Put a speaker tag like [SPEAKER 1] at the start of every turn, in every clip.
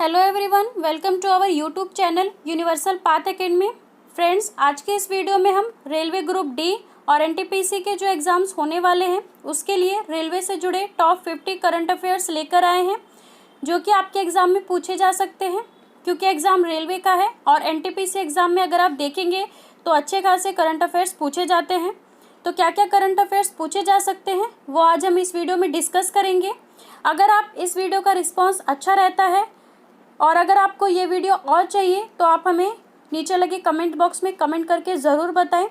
[SPEAKER 1] Hello everyone, welcome to our YouTube channel Universal Path Academy. Friends, आज के इस video में हम रेलवे ग्रुप डी और एनटीपीसी के जो एग्ज़ाम्स होने वाले हैं उसके लिए रेलवे से जुड़े टॉप 50 करंट अफेयर्स लेकर आए हैं, जो कि आपके एग्ज़ाम में पूछे जा सकते हैं। क्योंकि एग्ज़ाम रेलवे का है और एनटीपीसी एग्ज़ाम में अगर आप देखेंगे तो अच्छे खासे करंट अफेयर्स पूछे जाते हैं। तो क्या क्या करंट अफेयर्स पूछे जा सकते हैं वो आज हम इस वीडियो में डिस्कस करेंगे। अगर आप इस वीडियो का रिस्पॉन्स अच्छा रहता है और अगर आपको ये वीडियो और चाहिए तो आप हमें नीचे लगे कमेंट बॉक्स में कमेंट करके ज़रूर बताएं।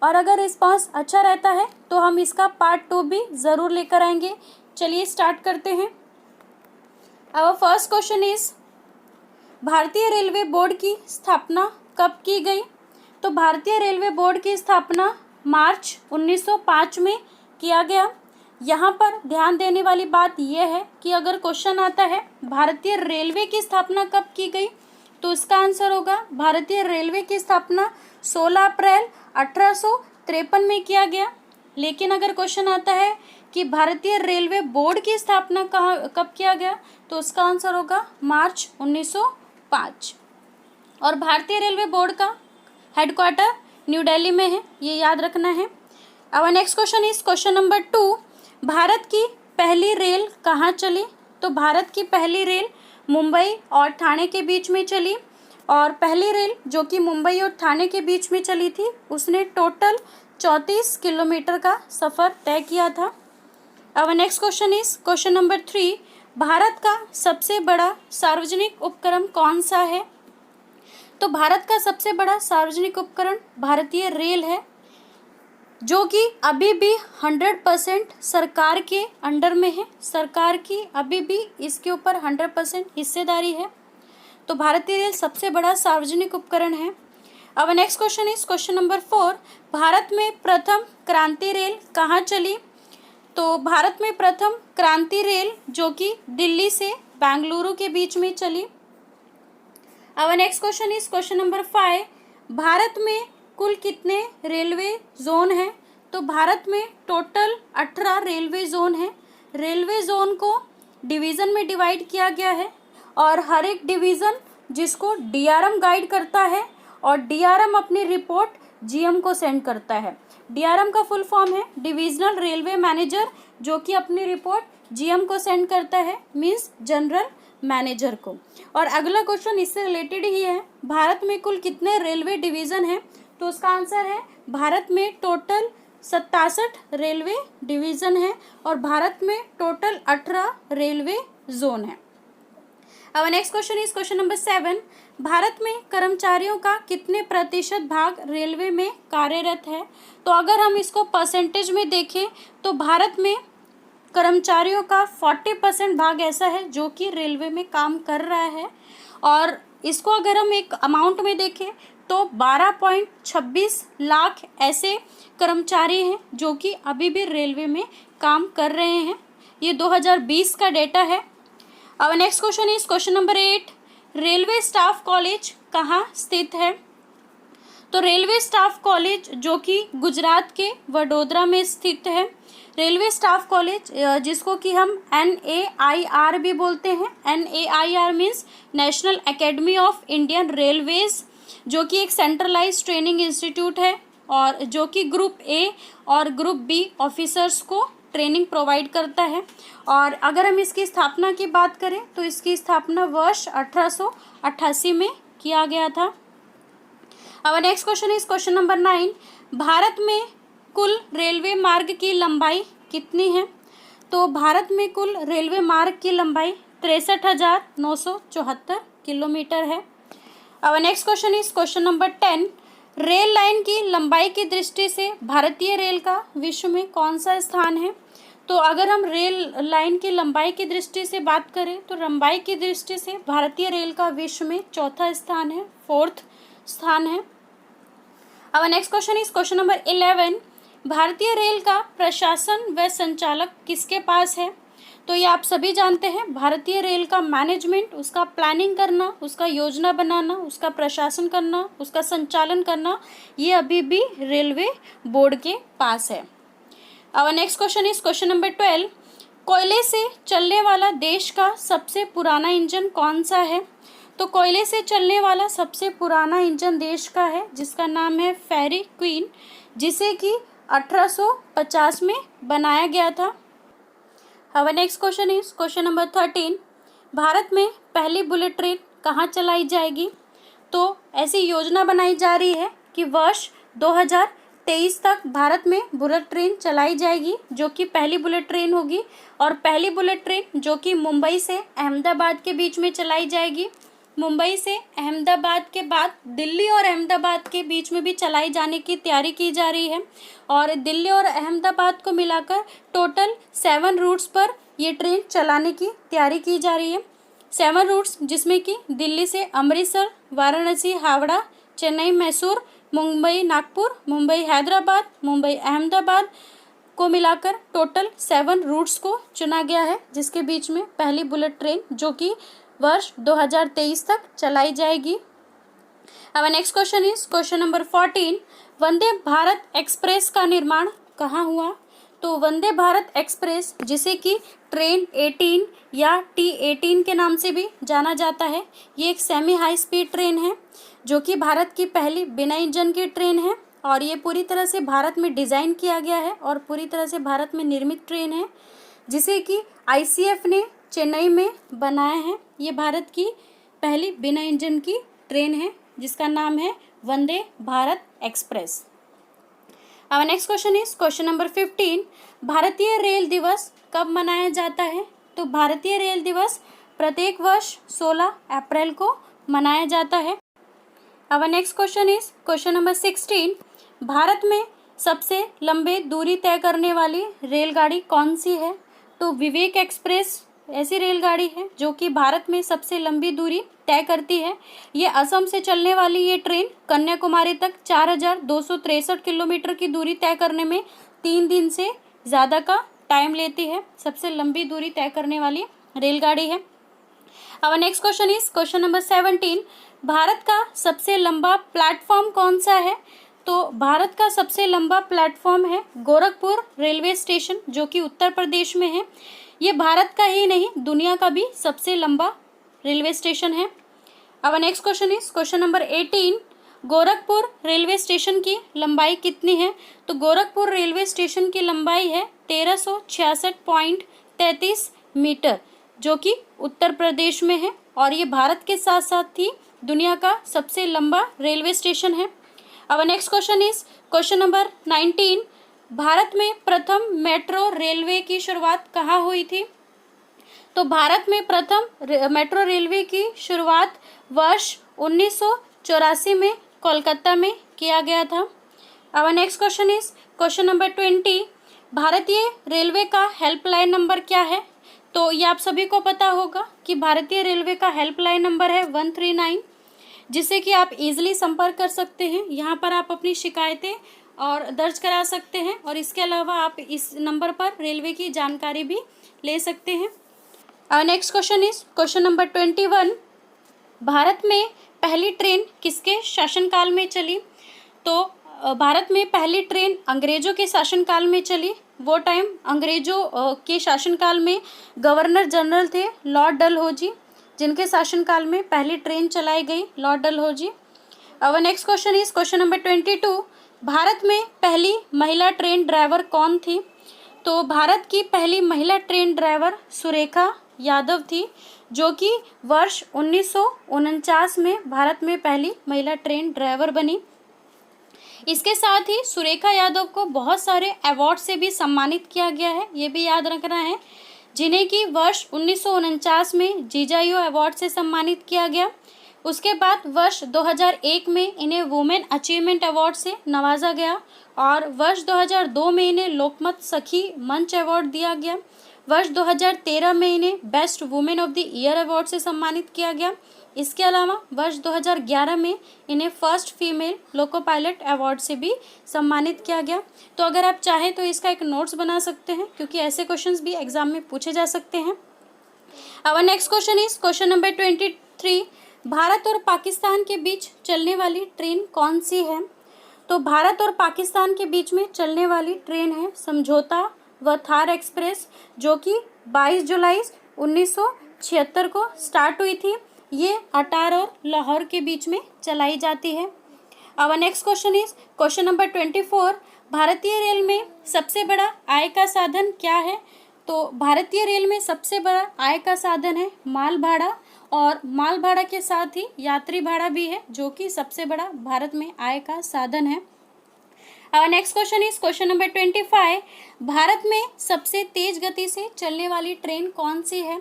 [SPEAKER 1] और अगर रिस्पॉन्स अच्छा रहता है तो हम इसका पार्ट 2 भी ज़रूर लेकर आएंगे। चलिए स्टार्ट करते हैं। आवर फर्स्ट क्वेश्चन इज़, भारतीय रेलवे बोर्ड की स्थापना कब की गई? तो भारतीय रेलवे बोर्ड की स्थापना मार्च 1905 में किया गया। यहाँ पर ध्यान देने वाली बात यह है कि अगर क्वेश्चन आता है भारतीय रेलवे की स्थापना कब की गई, तो इसका आंसर होगा भारतीय रेलवे की स्थापना 16 अप्रैल 1853 में किया गया। लेकिन अगर क्वेश्चन आता है कि भारतीय रेलवे बोर्ड की स्थापना कब किया गया, तो उसका आंसर होगा मार्च 1905। और भारतीय रेलवे बोर्ड का हेडक्वार्टर न्यू दिल्ली में है, ये याद रखना है। अब next question is question number 2, Bharat की पहली रेल कहाँ चली? तो भारत की पहली रेल मुंबई और ठाणे के बीच में चली, और पहली रेल जो कि मुंबई और ठाणे के बीच में चली थी उसने टोटल 34 किलोमीटर का सफ़र तय किया था। अब next question is question number 3, Bharat का सबसे बड़ा सार्वजनिक उपक्रम कौन सा है? तो भारत का सबसे बड़ा सार्वजनिक उपकरण भारतीय रेल है, जो कि अभी भी 100% सरकार के अंडर में है। सरकार की अभी भी इसके ऊपर 100% हिस्सेदारी है। तो भारतीय रेल सबसे बड़ा सार्वजनिक उपकरण है। अब next question is question number 4, Bharat में प्रथम क्रांति रेल कहाँ चली? तो भारत में प्रथम क्रांति रेल जो कि दिल्ली से बेंगलुरु के बीच में चली। अब next question is question number 5, Bharat में कुल कितने रेलवे जोन हैं? तो भारत में टोटल 18 रेलवे जोन हैं। रेलवे जोन को डिवीज़न में डिवाइड किया गया है और हर एक डिवीज़न जिसको डीआरएम गाइड करता है, और डीआरएम अपनी रिपोर्ट जीएम को सेंड करता है। डीआरएम का फुल फॉर्म है डिविजनल रेलवे मैनेजर, जो कि अपनी रिपोर्ट जीएम को सेंड करता है, मीन्स जनरल मैनेजर को। और अगला क्वेश्चन इससे रिलेटेड ही है, भारत में कुल कितने रेलवे डिवीज़न हैं? तो उसका आंसर है भारत में टोटल 67 रेलवे डिवीज़न है और भारत में टोटल 18 रेलवे जोन है। अब next question is question number 7, Bharat में कर्मचारियों का कितने प्रतिशत भाग रेलवे में कार्यरत है? तो अगर हम इसको परसेंटेज में देखें तो भारत में कर्मचारियों का 40% भाग ऐसा है जो कि रेलवे में काम कर रहा है। और इसको अगर हम एक अमाउंट में देखें तो 12.26 लाख ऐसे कर्मचारी हैं जो कि अभी भी रेलवे में काम कर रहे हैं। ये 2020 का डेटा है। अब next question is question number 8, railway staff college कहाँ स्थित है? तो रेलवे स्टाफ कॉलेज जो कि गुजरात के वडोदरा में स्थित है। रेलवे स्टाफ कॉलेज जिसको कि हम NAIR भी बोलते हैं। NAIR means national academy of Indian railways, जो कि एक सेंट्रलाइज ट्रेनिंग इंस्टीट्यूट है और जो कि ग्रुप ए और ग्रुप बी ऑफिसर्स को ट्रेनिंग प्रोवाइड करता है। और अगर हम इसकी स्थापना की बात करें तो इसकी स्थापना वर्ष 1888 में किया गया था। अब next question is question number 9, Bharat में कुल रेलवे मार्ग की लंबाई कितनी है? तो भारत में कुल रेलवे मार्ग की लंबाई 63,974 किलोमीटर है। अब next question is question number 10, rail line की लंबाई की दृष्टि से भारतीय रेल का विश्व में कौन सा स्थान है? तो अगर हम रेल लाइन की लंबाई की दृष्टि से बात करें तो लंबाई की दृष्टि से भारतीय रेल का विश्व में चौथा स्थान है, 4th स्थान है। अब next question is question number 11, भारतीय रेल का प्रशासन व संचालक किसके पास है? तो ये आप सभी जानते हैं, भारतीय रेल का मैनेजमेंट, उसका प्लानिंग करना, उसका योजना बनाना, उसका प्रशासन करना, उसका संचालन करना, ये अभी भी रेलवे बोर्ड के पास है। अब next question is question number 12, कोयले से चलने वाला देश का सबसे पुराना इंजन कौन सा है? तो कोयले से चलने वाला सबसे पुराना इंजन देश का है जिसका नाम है फेरी क्वीन, जिसे कि 1850 में बनाया गया था। Our next question is question number 13। Bharat में पहली बुलेट ट्रेन कहाँ चलाई जाएगी? तो ऐसी योजना बनाई जा रही है कि वर्ष 2023 तक भारत में बुलेट ट्रेन चलाई जाएगी, जो कि पहली बुलेट ट्रेन होगी। और पहली बुलेट ट्रेन जो कि मुंबई से अहमदाबाद के बीच में चलाई जाएगी। मुंबई से अहमदाबाद के बाद दिल्ली और अहमदाबाद के बीच में भी चलाई जाने की तैयारी की जा रही है। और दिल्ली और अहमदाबाद को मिलाकर टोटल 7 रूट्स पर ये ट्रेन चलाने की तैयारी की जा रही है। 7 रूट्स जिसमें कि दिल्ली से अमृतसर, वाराणसी, हावड़ा, चेन्नई, मैसूर, मुंबई, नागपुर, मुंबई, हैदराबाद, मुंबई, अहमदाबाद को मिलाकर टोटल 7 रूट्स को चुना गया है, जिसके बीच में पहली बुलेट ट्रेन जो कि वर्ष 2023 तक चलाई जाएगी। अब next question is question number 14। Vande Bharat express का निर्माण कहाँ हुआ? तो वंदे भारत एक्सप्रेस, जिसे कि ट्रेन 18 या T18 के नाम से भी जाना जाता है, ये एक सेमी हाई स्पीड ट्रेन है जो कि भारत की पहली बिना इंजन की ट्रेन है। और ये पूरी तरह से भारत में डिज़ाइन किया गया है और पूरी तरह से भारत में निर्मित ट्रेन है, जिसे कि ICF ने चेन्नई में बनाया है। ये भारत की पहली बिना इंजन की ट्रेन है जिसका नाम है वंदे भारत एक्सप्रेस। अब next question is question number 15। भारतीय रेल दिवस कब मनाया जाता है? तो भारतीय रेल दिवस प्रत्येक वर्ष 16 अप्रैल को मनाया जाता है। अब next question is question number 16। Bharat में सबसे लंबे दूरी तय करने वाली रेलगाड़ी कौन सी है? तो विवेक एक्सप्रेस ऐसी रेलगाड़ी है जो कि भारत में सबसे लंबी दूरी तय करती है। ये असम से चलने वाली ये ट्रेन कन्याकुमारी तक 4263 किलोमीटर की दूरी तय करने में 3 दिन से ज़्यादा का टाइम लेती है। सबसे लंबी दूरी तय करने वाली रेलगाड़ी है। अब next question is question number 17। Bharat का सबसे लंबा प्लेटफॉर्म कौन सा है? तो भारत का सबसे लंबा प्लेटफॉर्म है गोरखपुर रेलवे स्टेशन, जो कि उत्तर प्रदेश में है। ये भारत का ही नहीं, दुनिया का भी सबसे लंबा रेलवे स्टेशन है। अब next question is question number 18। Gorakhpur railway station की लंबाई कितनी है? तो गोरखपुर रेलवे स्टेशन की लंबाई है 1366.33 मीटर, जो कि उत्तर प्रदेश में है। और ये भारत के साथ साथ ही दुनिया का सबसे लंबा रेलवे स्टेशन है। अब next question is question number 19। Bharat में प्रथम मेट्रो रेलवे की शुरुआत कहाँ हुई थी? तो भारत में प्रथम मेट्रो रेलवे की शुरुआत वर्ष 1984 में कोलकाता में किया गया था। अब next question is question number 20। भारतीय रेलवे का हेल्पलाइन नंबर क्या है? तो ये आप सभी को पता होगा कि भारतीय रेलवे का हेल्पलाइन नंबर है 139, जिससे कि आप इजीली संपर्क कर सकते हैं। यहाँ पर आप अपनी शिकायतें और दर्ज करा सकते हैं और इसके अलावा आप इस नंबर पर रेलवे की जानकारी भी ले सकते हैं। और next question is question number 21। Bharat में पहली ट्रेन किसके शासनकाल में चली? तो भारत में पहली ट्रेन अंग्रेज़ों के शासनकाल में चली। वो टाइम अंग्रेज़ों के शासनकाल में गवर्नर जनरल थे लॉर्ड डलहौजी, जिनके शासनकाल में पहली ट्रेन चलाई गई, लॉर्ड डलहौजी। अब next question is question number 22। Bharat में पहली महिला ट्रेन ड्राइवर कौन थी? तो भारत की पहली महिला ट्रेन ड्राइवर सुरेखा यादव थी, जो कि वर्ष 1949 में भारत में पहली महिला ट्रेन ड्राइवर बनी। इसके साथ ही सुरेखा यादव को बहुत सारे अवार्ड से भी सम्मानित किया गया है, ये भी याद रखना है, जिन्हें कि वर्ष 1949 में जीजायू अवार्ड से सम्मानित किया गया। उसके बाद वर्ष 2001 में इन्हें वुमेन अचीवमेंट अवार्ड से नवाजा गया और वर्ष 2002 में इन्हें लोकमत सखी मंच अवार्ड दिया गया। वर्ष 2013 में इन्हें best women of the year award से सम्मानित किया गया। इसके अलावा वर्ष 2011 में इन्हें first female loco pilot award से भी सम्मानित किया गया। तो अगर आप चाहें तो इसका एक नोट्स बना सकते हैं, क्योंकि ऐसे क्वेश्चंस भी एग्जाम में पूछे जा सकते हैं। अब next question is question number 23। Bharat और पाकिस्तान के बीच चलने वाली ट्रेन कौन सी है? तो भारत और पाकिस्तान के बीच में चलने वाली ट्रेन है समझौता व थार एक्सप्रेस, जो कि 22 जुलाई 1976 को स्टार्ट हुई थी। ये अटार और लाहौर के बीच में चलाई जाती है। अब next question is question number 24। भारतीय रेल में सबसे बड़ा आय का साधन क्या है? तो भारतीय रेल में सबसे बड़ा आय का साधन है माल भाड़ा, और माल भाड़ा के साथ ही यात्री भाड़ा भी है, जो कि सबसे बड़ा भारत में आय का साधन है। अब next question is question number 25। Bharat में सबसे तेज गति से चलने वाली ट्रेन कौन सी है?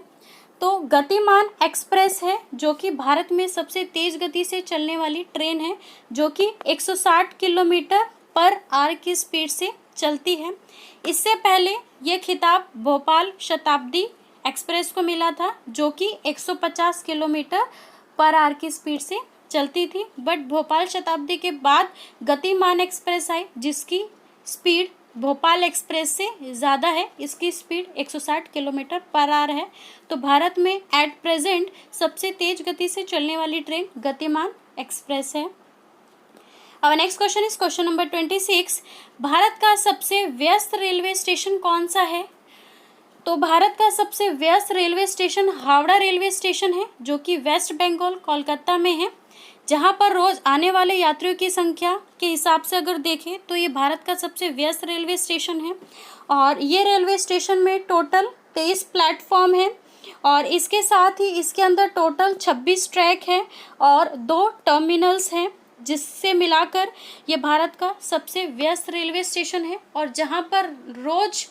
[SPEAKER 1] तो गतिमान एक्सप्रेस है, जो कि भारत में सबसे तेज गति से चलने वाली ट्रेन है, जो कि 160 किलोमीटर पर आवर की स्पीड से चलती है। इससे पहले ये खिताब भोपाल शताब्दी एक्सप्रेस को मिला था, जो कि 150 किलोमीटर पर आवर की स्पीड से चलती थी। बट भोपाल शताब्दी के बाद गतिमान एक्सप्रेस आई, जिसकी स्पीड भोपाल एक्सप्रेस से ज़्यादा है। इसकी स्पीड 160 किलोमीटर पर आवर है। तो भारत में एट प्रेजेंट सबसे तेज गति से चलने वाली ट्रेन गतिमान एक्सप्रेस है। अब next question is question number 26। Bharat का सबसे व्यस्त रेलवे स्टेशन कौन सा है? तो भारत का सबसे व्यस्त railway station Howrah railway station है, जो कि वेस्ट बंगाल कोलकाता में है, जहां पर रोज आने वाले यात्रियों की संख्या के हिसाब से अगर देखें तो ये भारत का सबसे व्यस्त रेलवे स्टेशन है। और ये रेलवे स्टेशन में टोटल 23 प्लेटफॉर्म है, और इसके साथ ही इसके अंदर टोटल 26 ट्रैक है और 2 टर्मिनल्स हैं, जिससे मिलाकर ये भारत का सबसे व्यस्त रेलवे स्टेशन है, और जहां पर रोज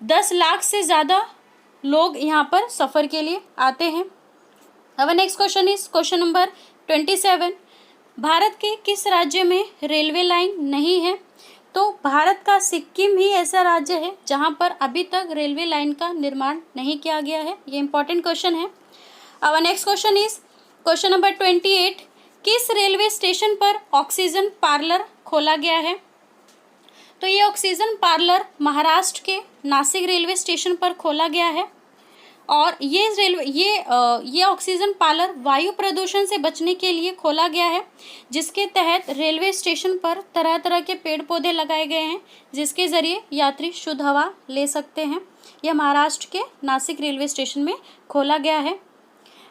[SPEAKER 1] 10 लाख से ज़्यादा लोग यहाँ पर सफ़र के लिए आते हैं। अब next question is question number 27। Bharat के किस राज्य में रेलवे लाइन नहीं है? तो भारत का सिक्किम ही ऐसा राज्य है जहाँ पर अभी तक रेलवे लाइन का निर्माण नहीं किया गया है। ये इंपॉर्टेंट क्वेश्चन है। अब next question is question number 28। किस रेलवे स्टेशन पर ऑक्सीजन पार्लर खोला गया है? तो ये ऑक्सीजन पार्लर महाराष्ट्र के नासिक रेलवे स्टेशन पर खोला गया है, और ये ऑक्सीजन पार्लर वायु प्रदूषण से बचने के लिए खोला गया है, जिसके तहत रेलवे स्टेशन पर तरह तरह के पेड़ पौधे लगाए गए हैं, जिसके ज़रिए यात्री शुद्ध हवा ले सकते हैं। यह महाराष्ट्र के नासिक रेलवे स्टेशन में खोला गया है।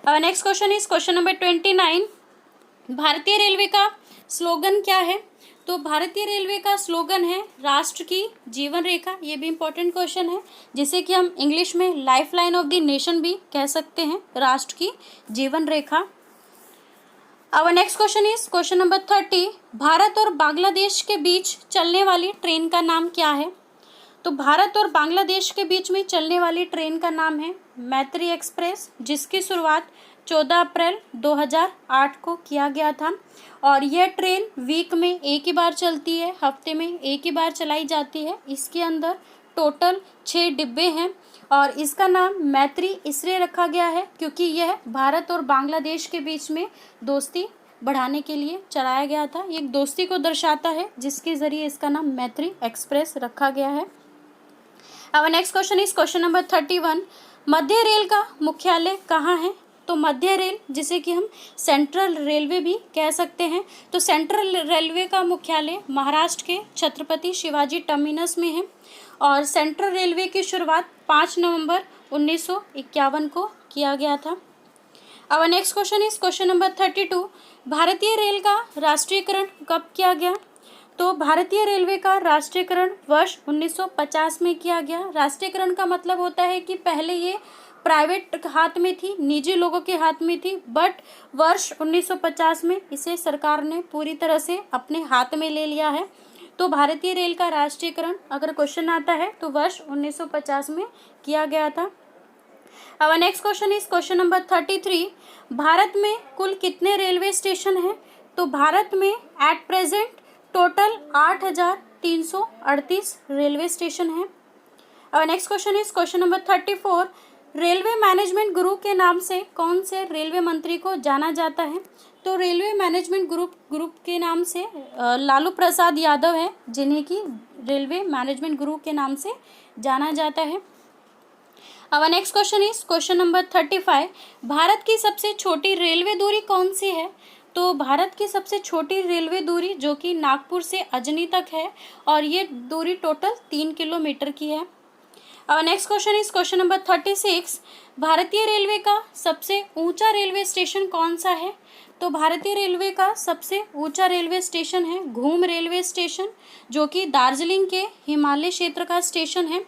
[SPEAKER 1] अब next question is question number 29। भारतीय रेलवे का स्लोगन क्या है? तो भारतीय रेलवे का स्लोगन है राष्ट्र की जीवन रेखा। ये भी इम्पोर्टेंट क्वेश्चन है, जिसे कि हम इंग्लिश में life line of the nation भी कह सकते हैं, राष्ट्र की जीवन रेखा। अब next question is question number 30। Bharat और बांग्लादेश के बीच चलने वाली ट्रेन का नाम क्या है? तो भारत और बांग्लादेश के बीच में चलने वाली ट्रेन का नाम है मैत्री एक्सप्रेस, जिसकी शुरुआत 14 अप्रैल 2008 को किया गया था, और यह ट्रेन वीक में एक ही बार चलती है, हफ्ते में एक ही बार चलाई जाती है। इसके अंदर टोटल 6 डिब्बे हैं, और इसका नाम मैत्री इसलिए रखा गया है क्योंकि यह भारत और बांग्लादेश के बीच में दोस्ती बढ़ाने के लिए चलाया गया था। ये एक दोस्ती को दर्शाता है, जिसके ज़रिए इसका नाम मैत्री एक्सप्रेस रखा गया है। अब next question is question number 31। Madhya rail का मुख्यालय कहाँ है? तो मध्य रेल, जिसे कि हम सेंट्रल रेलवे भी कह सकते हैं, तो सेंट्रल रेलवे का मुख्यालय महाराष्ट्र के छत्रपति शिवाजी टर्मिनस में है, और सेंट्रल रेलवे की शुरुआत 5 नवंबर 1951 को किया गया था। अब next question is question number 32। भारतीय रेल का राष्ट्रीयकरण कब किया गया? तो भारतीय रेलवे का राष्ट्रीयकरण वर्ष 1950 में किया गया। राष्ट्रीयकरण का मतलब होता है कि पहले ये प्राइवेट हाथ में थी, निजी लोगों के हाथ में थी, बट वर्ष 1950 में इसे सरकार ने पूरी तरह से अपने हाथ में ले लिया है। तो भारतीय रेल का राष्ट्रीयकरण अगर क्वेश्चन आता है तो वर्ष 1950 में किया गया था। अब next question is question number 33। Bharat में कुल कितने रेलवे स्टेशन हैं? तो भारत में at present total 8,338 railway station हैं। अब next question is question number 34। Railway management गुरु के नाम से कौन से रेलवे मंत्री को जाना जाता है? तो रेलवे मैनेजमेंट ग्रुप के नाम से लालू प्रसाद यादव है, जिन्हें कि रेलवे मैनेजमेंट गुरु के नाम से जाना जाता है। अब next question is question number 35। Bharat की सबसे छोटी रेलवे दूरी कौन सी है? तो भारत की सबसे छोटी रेलवे दूरी जो कि नागपुर से अजनी तक है, और ये दूरी टोटल 3 किलोमीटर की है। अब next question is question number 36। भारतीय रेलवे का सबसे ऊंचा रेलवे स्टेशन कौन सा है? तो भारतीय रेलवे का सबसे ऊंचा रेलवे स्टेशन है घूम रेलवे स्टेशन, जो कि दार्जिलिंग के हिमालय क्षेत्र का स्टेशन है।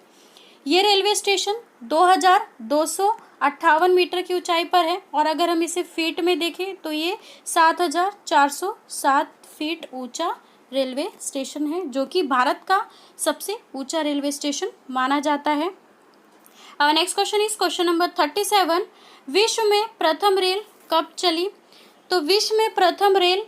[SPEAKER 1] ये रेलवे स्टेशन 2258 मीटर की ऊंचाई पर है, और अगर हम इसे फीट में देखें तो ये 7407 फीट ऊंचा रेलवे स्टेशन है, जो कि भारत का सबसे ऊंचा रेलवे स्टेशन माना जाता है। अब next question is question number 37। विश्व में प्रथम रेल कब चली? तो विश्व में प्रथम रेल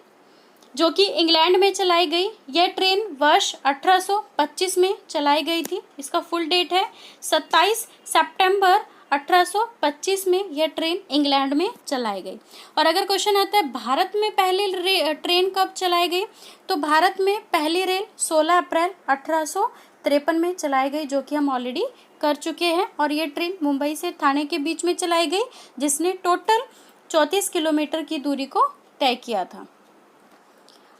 [SPEAKER 1] जो कि इंग्लैंड में चलाई गई, यह ट्रेन वर्ष 1825 में चलाई गई थी। इसका फुल डेट है 27 सितंबर 1825 में यह ट्रेन इंग्लैंड में चलाई गई। और अगर क्वेश्चन आता है भारत में पहली ट्रेन कब चलाई गई, तो भारत में पहली रेल 16 अप्रैल 1853 में चलाई गई, जो कि हम ऑलरेडी कर चुके हैं। और ये ट्रेन मुंबई से ठाणे के बीच में चलाई गई, जिसने टोटल 34 किलोमीटर की दूरी को तय किया था।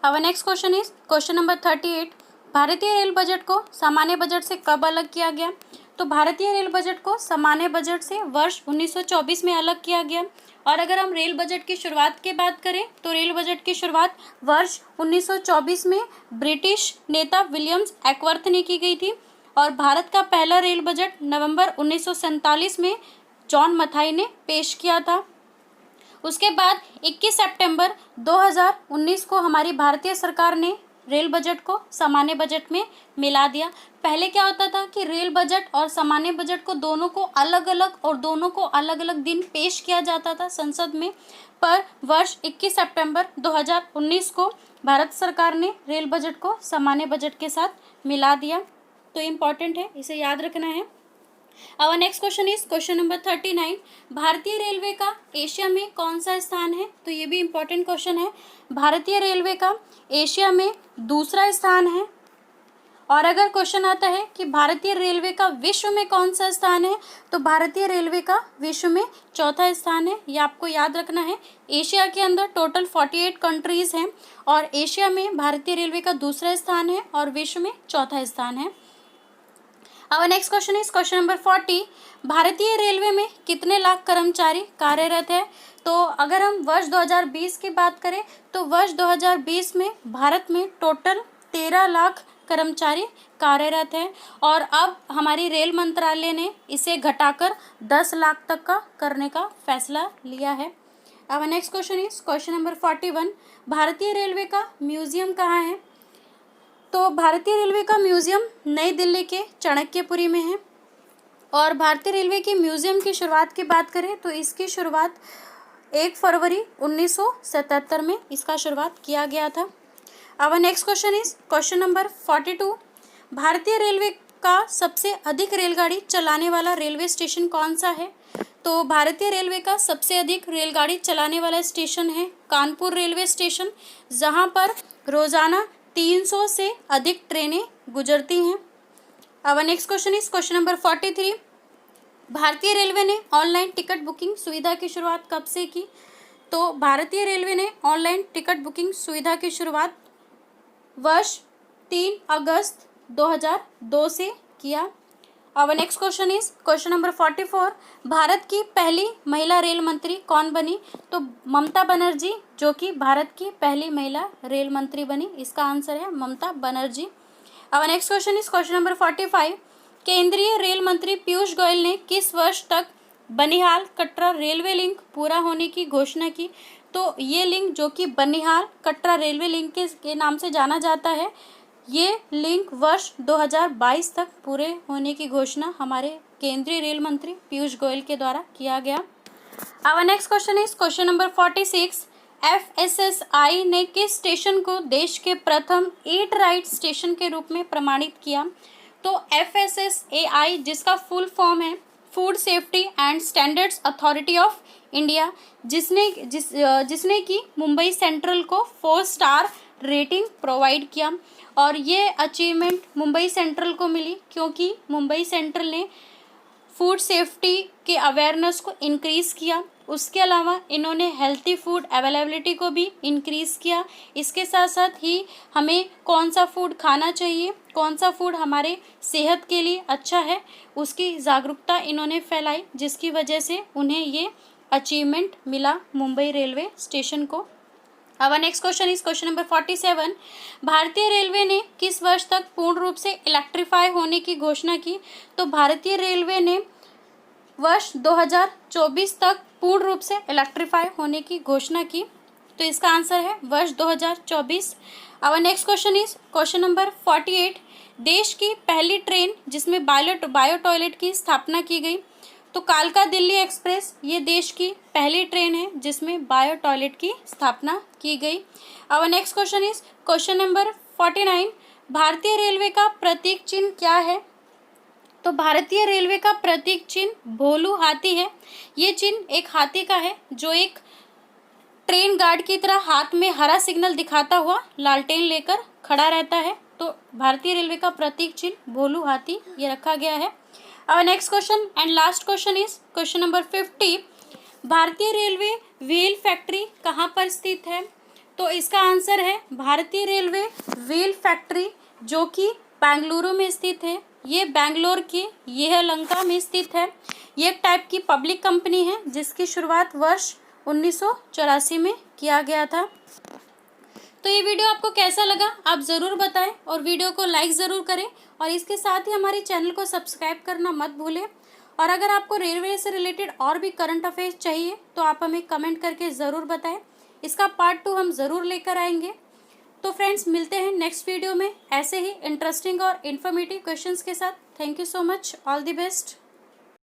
[SPEAKER 1] अब next question is question number 38। भारतीय रेल बजट को सामान्य बजट से कब अलग किया गया? तो भारतीय रेल बजट को सामान्य बजट से वर्ष 1924 में अलग किया गया। और अगर हम रेल बजट की शुरुआत की बात करें तो रेल बजट की शुरुआत वर्ष 1924 में ब्रिटिश नेता विलियम्स एक्वर्थ ने की गई थी। और भारत का पहला रेल बजट नवंबर 1947 में जॉन मथाई ने पेश किया था। उसके बाद 21 सितंबर 2019 को हमारी भारतीय सरकार ने रेल बजट को सामान्य बजट में मिला दिया। पहले क्या होता था कि रेल बजट और सामान्य बजट को दोनों को अलग अलग दिन पेश किया जाता था संसद में, पर वर्ष 21 सितंबर 2019 को भारत सरकार ने रेल बजट को सामान्य बजट के साथ मिला दिया। तो इम्पॉर्टेंट है, इसे याद रखना है। अब next question is question number 39। भारतीय रेलवे का एशिया में कौन सा स्थान है? तो ये भी इम्पोर्टेंट क्वेश्चन है। भारतीय रेलवे का एशिया में दूसरा स्थान है। और अगर क्वेश्चन आता है कि भारतीय रेलवे का विश्व में कौन सा स्थान है, तो भारतीय रेलवे का विश्व में चौथा स्थान है। ये आपको याद रखना है। एशिया के अंदर टोटल 48 कंट्रीज हैं, और एशिया में भारतीय रेलवे का दूसरा स्थान है और विश्व में चौथा स्थान है। अब next question is question number 40। भारतीय रेलवे में कितने लाख कर्मचारी कार्यरत है? तो अगर हम वर्ष 2020 की बात करें तो वर्ष 2020 में भारत में टोटल 13 लाख कर्मचारी कार्यरत हैं, और अब हमारी रेल मंत्रालय ने इसे घटाकर 10 लाख तक का करने का फैसला लिया है। अब next question is question number 41। भारतीय रेलवे का म्यूजियम कहाँ है? तो भारतीय रेलवे का म्यूजियम नई दिल्ली के चाणक्यपुरी में है। और भारतीय रेलवे की म्यूजियम की शुरुआत की बात करें तो इसकी शुरुआत 1 फरवरी 1977 में इसका शुरुआत किया गया था। अब next question is question number 42। भारतीय रेलवे का सबसे अधिक रेलगाड़ी चलाने वाला रेलवे स्टेशन कौन सा है? तो भारतीय रेलवे का सबसे अधिक रेलगाड़ी चलाने वाला स्टेशन है कानपुर रेलवे स्टेशन, जहां पर रोजाना 300 से अधिक ट्रेनें गुजरती हैं। अब next question is question number 43। भारतीय रेलवे ने ऑनलाइन टिकट बुकिंग सुविधा की शुरुआत कब से की? तो भारतीय रेलवे ने ऑनलाइन टिकट बुकिंग सुविधा की शुरुआत वर्ष 3 अगस्त 2002 से किया। अब next question is question number 44। Bharat की पहली महिला रेल मंत्री कौन बनी? तो ममता बनर्जी, जो कि भारत की पहली महिला रेल मंत्री बनी। इसका आंसर है ममता बनर्जी। अब next question is question number 45। केंद्रीय रेल मंत्री पीयूष गोयल ने किस वर्ष तक बनिहाल कटरा रेलवे लिंक पूरा होने की घोषणा की? तो ये लिंक जो कि बनिहाल कटरा रेलवे लिंक के नाम से जाना जाता है, ये लिंक वर्ष 2022 तक पूरे होने की घोषणा हमारे केंद्रीय रेल मंत्री पीयूष गोयल के द्वारा किया गया। अब next question is question number 46। FSSAI ने किस स्टेशन को देश के प्रथम ईट राइट स्टेशन के रूप में प्रमाणित किया? तो FSSAI, जिसका फुल फॉर्म है food safety and standards authority of India, जिसने की मुंबई सेंट्रल को 4 स्टार रेटिंग प्रोवाइड किया। और ये अचीवमेंट मुंबई सेंट्रल को मिली क्योंकि मुंबई सेंट्रल ने फूड सेफ्टी के अवेयरनेस को इंक्रीज़ किया। उसके अलावा इन्होंने हेल्थी फूड अवेलेबिलिटी को भी इंक्रीज़ किया। इसके साथ साथ ही हमें कौन सा फूड खाना चाहिए, कौन सा फूड हमारे सेहत के लिए अच्छा है, उसकी जागरूकता इन्होंने फैलाई, जिसकी वजह से उन्हें ये अचीवमेंट मिला मुंबई रेलवे स्टेशन को। अब next question is question number 47। भारतीय रेलवे ने किस वर्ष तक पूर्ण रूप से इलेक्ट्रीफाई होने की घोषणा की? तो भारतीय रेलवे ने वर्ष 2024 तक पूर्ण रूप से इलेक्ट्रीफाई होने की घोषणा की। तो इसका आंसर है वर्ष 2024। अब next question is question number 48। देश की पहली ट्रेन जिसमें बायो टॉयलेट की स्थापना की गई। तो कालका दिल्ली एक्सप्रेस ये देश की पहली ट्रेन है जिसमें बायो टॉयलेट की स्थापना की गई। अब next question is question number 49। भारतीय रेलवे का प्रतीक चिन्ह क्या है? तो भारतीय रेलवे का प्रतीक चिन्ह भोलू हाथी है। ये चिन्ह एक हाथी का है जो एक ट्रेन गार्ड की तरह हाथ में हरा सिग्नल दिखाता हुआ लालटेन लेकर खड़ा रहता है। तो भारतीय रेलवे का प्रतीक चिन्ह भोलू हाथी ये रखा गया है। अब next question and last question is question number 50। भारतीय रेलवे व्हील फैक्ट्री कहाँ पर स्थित है? तो इसका आंसर है भारतीय रेलवे व्हील फैक्ट्री जो कि बेंगलुरु में स्थित है। ये बेंगलोर के यलहंका में स्थित है। ये एक टाइप की पब्लिक कंपनी है जिसकी शुरुआत वर्ष 1984 में किया गया था। तो ये वीडियो आपको कैसा लगा आप ज़रूर बताएं और वीडियो को लाइक ज़रूर करें और इसके साथ ही हमारे चैनल को सब्सक्राइब करना मत भूलें। और अगर आपको रेलवे से रिलेटेड और भी करंट अफेयर्स चाहिए तो आप हमें कमेंट करके ज़रूर बताएं। इसका पार्ट 2 हम ज़रूर लेकर आएंगे। तो फ्रेंड्स मिलते हैं नेक्स्ट वीडियो में ऐसे ही इंटरेस्टिंग और इन्फॉर्मेटिव क्वेश्चंस के साथ। Thank you so much. All the best.